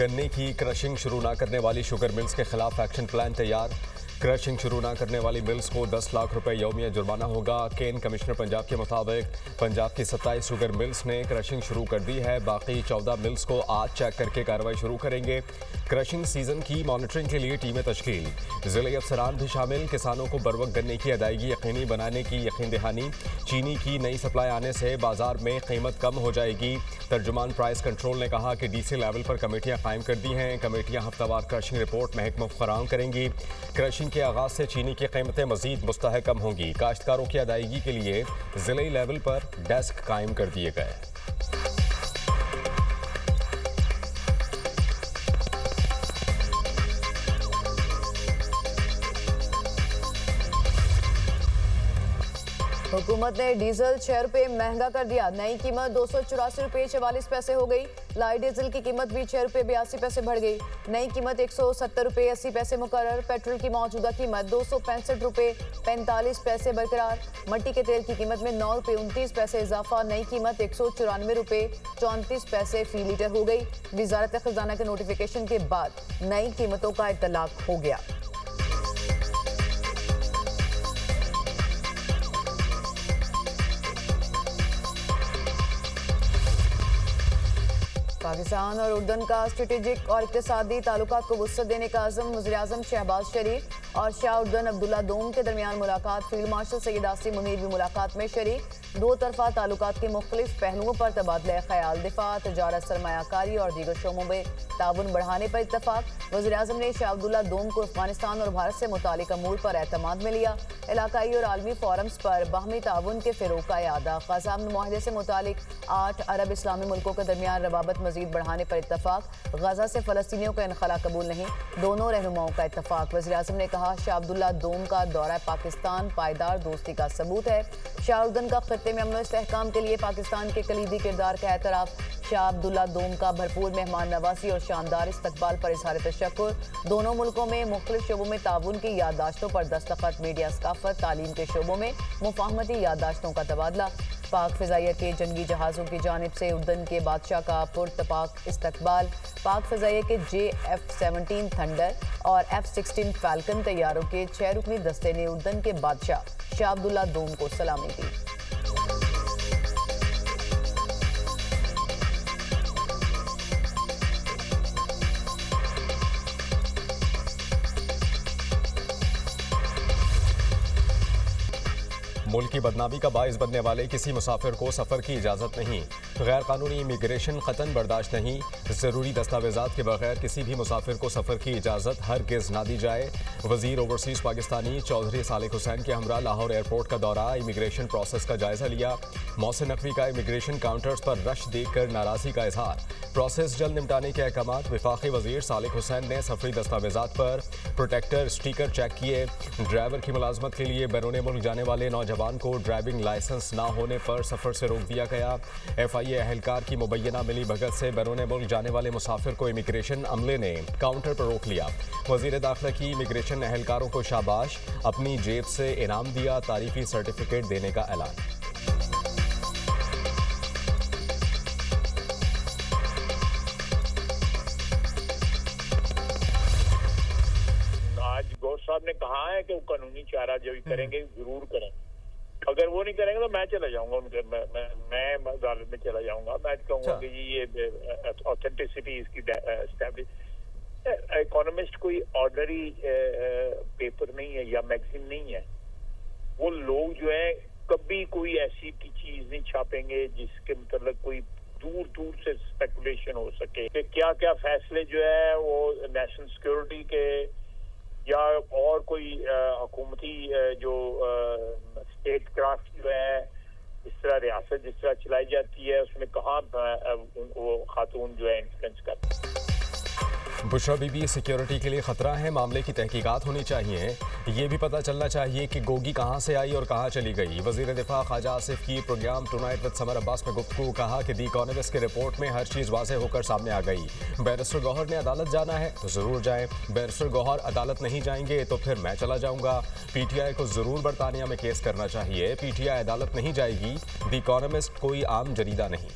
गन्ने की क्रशिंग शुरू न करने वाली शुगर मिल्स के खिलाफ एक्शन प्लान तैयार। क्रशिंग शुरू न करने वाली मिल्स को 10 लाख रुपए यौमिया जुर्माना होगा। केन कमिश्नर पंजाब के मुताबिक पंजाब की 27 शुगर मिल्स ने क्रशिंग शुरू कर दी है। बाकी 14 मिल्स को आज चेक करके कार्रवाई शुरू करेंगे। क्रशिंग सीजन की मॉनिटरिंग के लिए टीमें तश्कील, जिले अफसरान भी शामिल। किसानों को बरवक्त गन्ने की अदायगी यकीनी बनाने की यकीन दहानी। चीनी की नई सप्लाई आने से बाजार में कीमत कम हो जाएगी। तर्जुमान प्राइस कंट्रोल ने कहा कि डीसी लेवल पर कमेटियां कायम कर दी हैं। कमेटियां हफ्तावार क्रशिंग रिपोर्ट महकमा फराहम करेंगी। क्रशिंग के आगाज से चीनी की कीमतें मजीद मुस्तहकम होंगी। काश्तकारों की अदायगी के लिए जिले लेवल पर डेस्क कायम कर दिए गए। हुकूमत ने डीजल 6 रुपये महंगा कर दिया। नई कीमत 284 रुपये 44 पैसे हो गई। लाइट डीजल की कीमत भी 6 रुपये 82 पैसे बढ़ गई। नई कीमत 170 रुपये 80 पैसे मुकर्रर। पेट्रोल की मौजूदा कीमत 265 रुपये 45 पैसे बरकरार। मट्टी के तेल की कीमत में 9 रुपये 29 पैसे इजाफा। नई कीमत 194 रुपये 34 पैसे फी लीटर हो गई। वजारत खजाना के नोटिफिकेशन के बाद नई कीमतों का इतलाक हो गया। पाकिस्तान और उर्दन का स्ट्रेटेजिक और इक्तिसादी ताल्लुकात को वुसअत देने का अज़म। वज़ीर-ए-आज़म शहबाज शरीफ और शाह उर्दन अब्दुल्ला दोम के दरमियान मुलाकात। फील्ड मार्शल सैयद आसिम मुनीर भी मुलाकात में शरीक। दो तरफा ताल्लुकात के मुख्तलिफ पहलुओं पर तबादला ख्याल। दिफा, तजारत, सरमायाकारी और दीगर शोबों में ताउन बढ़ाने पर इत्तफाक। वज़ीर-ए-आज़म ने शाह अब्दुल्ला दोम को अफगानिस्तान और भारत से मुतालिक अमूर पर एतमाद में लिया। इलाकाई और आलमी फोरम्स पर बाहमी ताउन के फ़िरोग़ का इआदा। ग़ज़ा मुआहदे से मुतालिक 8 अरब इस्लामी मुल्कों के दरमियान रवाबत मजीद बढ़ाने पर इत्तफाक। गजा से फ़लस्तीनियों का इनखला कबूल नहीं, दोनों रहनुमाओं का इत्तफाक। वज़ीर-ए-आज़म ने कहा, शाह अब्दुल्ला दोम का दौरा पाकिस्तान पायदार दोस्ती का सबूत है। शाह उर्दन का खित्ते में अमन इस्तेहकाम के लिए पाकिस्तान के कलीदी किरदार का एतराफ़। शाह अब्दुल्ला दोम का भरपूर मेहमान नवाजी और शानदार इस्तकबाल पर इज़हार तशक्कुर। दोनों मुल्कों में मुख्तलिफ शोबों में ताउन की याददाश्तों पर दस्तखत। मीडिया सकाफत, तालीम के शोबों में मुफाहमती याददाश्तों का तबादला। पाक फ़िज़ाइया के जंगी जहाज़ों की जानिब से उर्दन के बादशाह का पुरतपाक इस्तकबाल। पाक फ़िज़ाइया के F-17 थंडर और F-16 फ़ाल्कन तैयारों के 6 रुकनी दस्ते ने उर्दन के बादशाह शाह अब्दुल्ला दोम को सलामी दी। मुल्क की बदनामी का बाइस बनने वाले किसी मुसाफिर को सफ़र की इजाज़त नहीं। गैर कानूनी इमिग्रेशन क़तन बर्दाश्त नहीं। ज़रूरी दस्तावेज़ात के बगैर किसी भी मुसाफिर को सफ़र की इजाज़त हरगिज़ ना दी जाए। वज़ीर ओवरसीज़ पाकिस्तानी चौधरी सालिक हुसैन के हमरा लाहौर एयरपोर्ट का दौरा। इमिग्रेशन प्रोसेस का जायज़ा लिया। मौसिन नकवी का इमिग्रेशन काउंटर्स पर रश देखकर नाराज़गी का इजहार। प्रोसेस जल्द निपटाने के अहकामात। वफाकी वज़ीर सालिक हुसैन ने सफरी दस्तावेज़ात पर प्रोटेक्टर स्टिकर चेक किए। ड्राइवर की मुलाजमत के लिए बैरून मुल्क जाने वाले नौजवान को ड्राइविंग लाइसेंस ना होने पर सफ़र से रोक दिया गया। FIA अहलकार की मुबैना मिली भगत से बैरून मुल्क जाने वाले मुसाफिर को इमिग्रेशन अमले ने काउंटर पर रोक लिया। वज़ीर दाखिला की इमिग्रेशन अहलकारों को शाबाश, अपनी जेब से इनाम दिया। तारीफी सर्टिफिकेट देने का ऐलान। आज गौर साहब ने कहा है कि वो कानूनी चारा जो करेंगे जरूर करें। अगर वो नहीं करेंगे तो मैं चला जाऊंगा उनके, मैं अदालत में चला जाऊंगा। मैं कहूंगा कि ये ऑथेंटिसिटी इसकी एस्टैब्लिश। इकोनॉमिस्ट कोई ऑर्डनरी पेपर नहीं है या मैगजीन नहीं है। वो लोग जो है कभी कोई ऐसी चीज नहीं छापेंगे जिसके मतलब कोई दूर दूर से स्पेकुलेशन हो सके कि क्या क्या फैसले जो है वो नेशनल सिक्योरिटी के या और कोई हुकूमती जो स्टेट क्राफ्ट जो है, इस तरह रियासत जिस तरह चलाई जाती है उसमें कहाँ वो खातून जो है इन्फ्लुएंस करती है। बुशरा बीबी सिक्योरिटी के लिए खतरा है। मामले की तहकीकात होनी चाहिए। ये भी पता चलना चाहिए कि गोगी कहाँ से आई और कहाँ चली गई। वज़ीर दिफा ख्वाजा आसिफ की program tonight with Samar Abbas में गुफ्तगू। कहा कि दी इकोनॉमिस्ट की रिपोर्ट में हर चीज़ वाज़ेह होकर सामने आ गई। बैरिस्टर गौहर ने अदालत जाना है तो ज़रूर जाएं। बैरिस्टर गौहर अदालत नहीं जाएंगे तो फिर मैं चला जाऊँगा। PTI को ज़रूर बरतानिया में केस करना चाहिए। PTI अदालत नहीं जाएगी। दी इकोनॉमिस्ट कोई आम जरीदा नहीं।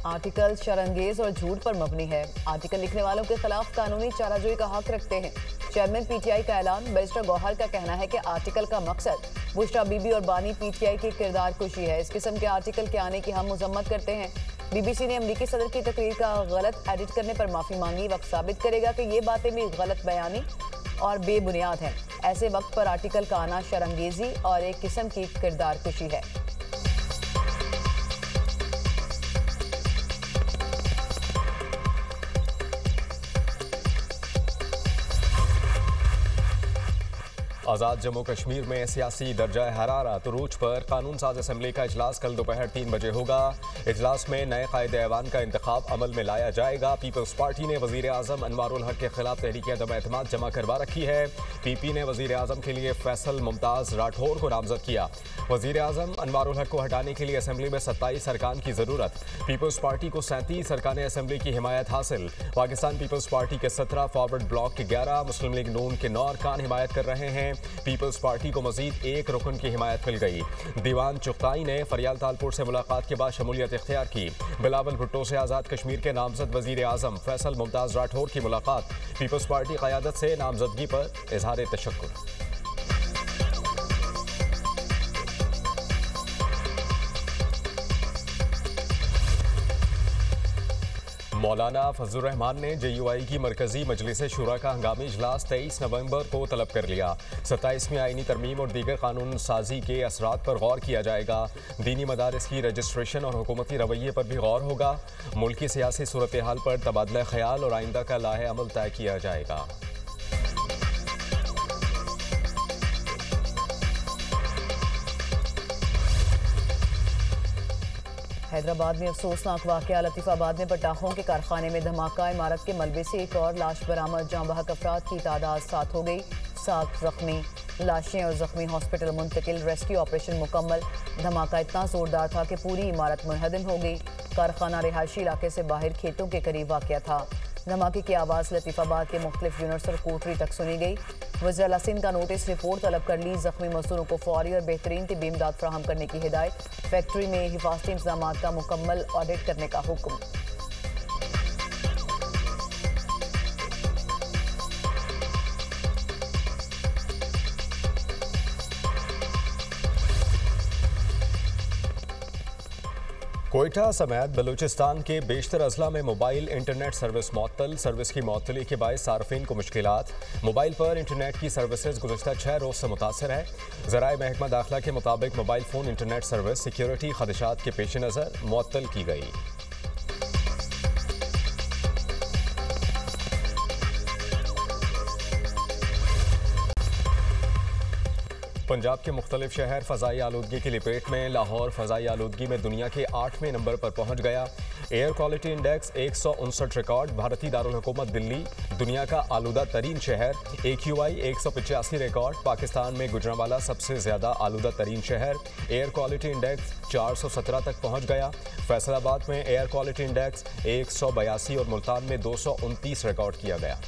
आर्टिकल शरंगेज और झूठ पर मबनी है। आर्टिकल लिखने वालों के खिलाफ कानूनी चाराजोई का हक रखते हैं। चेयरमैन पीटीआई का ऐलान। बैरिस्टर गौहर का कहना है कि आर्टिकल का मकसद बुशरा बीबी और बानी पीटीआई की किरदार कुशी है। इस किस्म के आर्टिकल के आने की हम मजम्मत करते हैं। बीबीसी ने अमरीकी सदर की तकरीर का गलत एडिट करने पर माफी मांगी। वक्त साबित करेगा कि ये बातें भी गलत बयानी और बेबुनियाद हैं। ऐसे वक्त पर आर्टिकल का आना शर्मगेजी और एक किस्म की किरदार कुशी है। आज़ाद जम्मू कश्मीर में सियासी दर्जा हरारत रूज पर कानून साज असम्बली का इजलास कल दोपहर 3 बजे होगा। इजलास में नए कायदे ऐवान का इंतखाब अमल में लाया जाएगा। पीपल्स पार्टी ने वजीर आजम अनवारुल हक के खिलाफ तहरीक अदम एतमाद जमा करवा रखी है। पीपी ने वजीर आजम के लिए फैसल मुमताज राठौर को नामजद किया। वजीर आजम अनवारुल हक को हटाने के लिए असम्बली में 27 अरकान की जरूरत। पीपल्स पार्टी को 37 अरकान असम्बली की हिमायत हासिल। पाकिस्तान पीपल्स पार्टी के 17, फॉरवर्ड ब्लॉक के 11, मुस्लिम लीग नून के 9 अरकान हिमायत कर रहे हैं। पीपल्स पार्टी को मजीद 1 रुकन की हिमायत मिल गई। दीवान चुगताई ने फरियाल तालपुर से मुलाकात के बाद शमूलियत इख्तियार की। बिलावल भुट्टो से आज़ाद कश्मीर के नामजद वजीर आजम फैसल मुमताज राठौर की मुलाकात। पीपल्स पार्टी क़यादत से नामजदगी पर इजहार तशक्कुर। मौलाना फजलुर रहमान ने JUI की मरकजी मजलिस शुरा का हंगामी इजलास 23 नवंबर को तलब कर लिया। 27वीं आईनी तरमीम और दीगर कानून साजी के असरात पर गौर किया जाएगा। दीनी मदारिस की रजिस्ट्रेशन और हुकूमती रवैये पर भी गौर होगा। मुल्की सियासी सूरत हाल पर तबादला ख्याल और आइंदा का लाहे अमल तय किया जाएगा। हैदराबाद में अफसोसनाक वाकया। लतीफाबाद में पटाखों के कारखाने में धमाका। इमारत के मलबे से एक और लाश बरामद। जाँ बहक अफराद की तादाद 7 हो गई। 7 जख्मी। लाशें और जख्मी हॉस्पिटल मुंतकिल। रेस्क्यू ऑपरेशन मुकम्मल। धमाका इतना जोरदार था कि पूरी इमारत मुनहदम हो गई। कारखाना रिहायशी इलाके से बाहर खेतों के करीब वाकया था। धमाके की आवाज़ लतीफाबाद के मुख्तलिफ यूनिट्स और कोटरी तक सुनी गई। वज़ीर आला सिंध का नोटिस रिपोर्ट तलब कर ली। जख्मी मजदूरों को फौरी और बेहतरीन तिब्बी इमदाद फराहम करने की हिदायत। फैक्ट्री में हिफाजती इंतजाम का मुकम्मल ऑडिट करने का हुक्म। कोयटा समेत बलूचिस्तान के बेशतर अजला में मोबाइल इंटरनेट सर्विस मअतल। सर्विस की मअतली के बायस सार्फिन को मुश्किलात। मोबाइल पर इंटरनेट की सर्विसेज गुज़श्ता 6 रोज़ से मुतासर है। ज़राए महकमा दाखिला के मुताबिक mobile phone internet service security खदशात के पेश नज़र मअतल की गई। पंजाब के मुख्तलिफ शहर फ़ज़ाई आलूदगी की लपेट में। लाहौर फ़ज़ाई आलूदगी में दुनिया के 8वें नंबर पर पहुँच गया। Air quality index 159 record. भारतीय दारुल हुकूमत दिल्ली दुनिया का आलूदा तरीन शहर। AQI 185 record. पाकिस्तान में गुजरांवाला सबसे ज़्यादा आलूदा तरीन शहर। एयर क्वालिटी इंडेक्स 417 तक पहुँच गया। फैसलाबाद में एयर क्वालिटी इंडेक्स 182 और मुल्तान में 229 रिकॉर्ड किया गया।